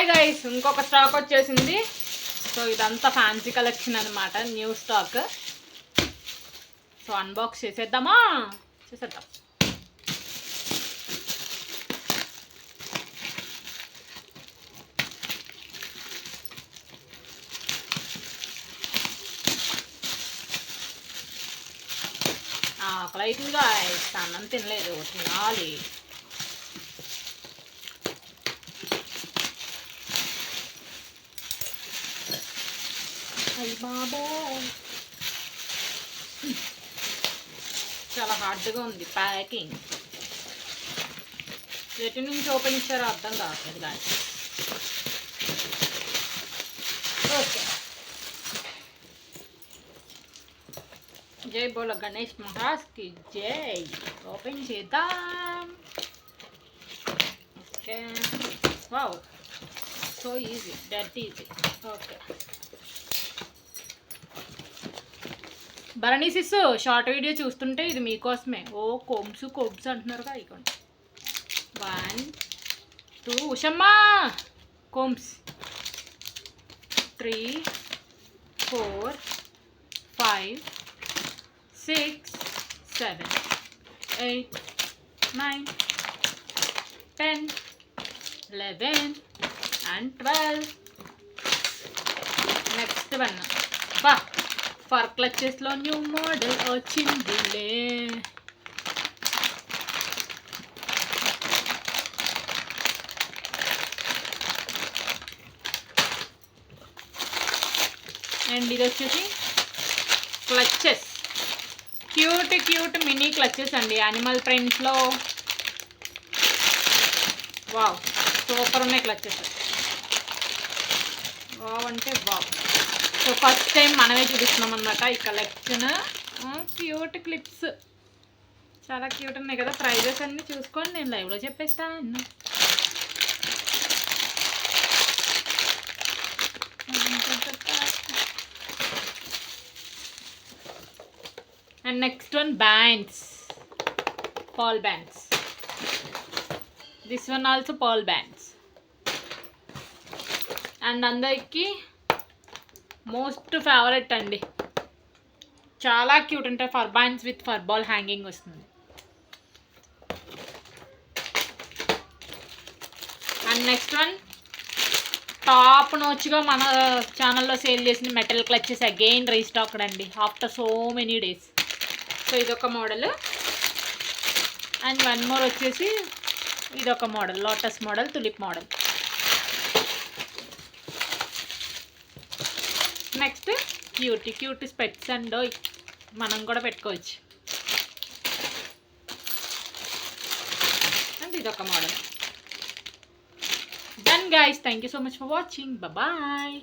Hi guys, ఇంకొక stock వచ్చేసింది. So ఇదంతా ఫ్యాన్సీ కలెక్షన్ అనమాట, న్యూ స్టాక్. సో అన్బాక్స్ చేసేద్దామా? చేసేద్దాం. ఆకలి గైస్, అన్నం తినలేదు, తినాలి. అయ్యి బాబోయ్, చాలా హార్డ్గా ఉంది ప్యాకింగ్. ఎటు నుంచి ఓపెన్ ఇచ్చారో అర్థం కావట్లేదు గాయస్. ఓకే, జై బోలో గణేష్ మహారాజ్కి జై. ఓపెన్ చేద్దాం. Okay, wow, so easy, dead easy. Okay, Bharani sis short video చూస్తుంటే ఇది మీకోసమే. ఓ కోబ్స్ అంటున్నారుగా, ఇవ్వండి. 1 2 ఉషమ్మా కోమ్స్, 3 4 5 6 7 8 9 10 11 and 12. నెక్స్ట్ వన్, బా ఫర్ క్లచెస్లో న్యూ మోడల్ వచ్చిందిలే. అండ్ ఇది వచ్చేసి క్లచెస్, క్యూట్ మినీ క్లచెస్ అండి, యానిమల్ ప్రింట్స్లో. వావ్, సూపర్ ఉన్నాయి క్లచెస్. వావ్ అంటే వావ్. సో ఫస్ట్ టైం మనమే చూపిస్తున్నాం అనమాట ఈ కలెక్షన్. క్యూట్ క్లిప్స్ చాలా క్యూట్ ఉన్నాయి కదా. ప్రైజెస్ అన్నీ చూసుకోండి, నేను లైవ్లో చెప్పేస్తాను. And next one bands, pearl bands. This one also pearl bands. And అందరికి మోస్ట్ ఫేవరెట్ అండి, చాలా క్యూట్ ఉంటాయి. Fur bands with fur ball hanging వస్తుంది. అండ్ నెక్స్ట్ వన్ టాప్ నోచ్గా మన ఛానల్లో సేల్ చేసిన మెటల్ క్లచెస్ అగైన్ రీస్టాక్డ్ అండి, after so many days. So ఇదొక మోడల్. అండ్ వన్ మోర్ వచ్చేసి ఇదొక model, lotus model, tulip model. Next cute స్పెట్స్ అండ్ మనం కూడా పెట్టుకోవచ్చు. అండ్ ఇదొక model. Done guys, thank you so much for watching. Bye.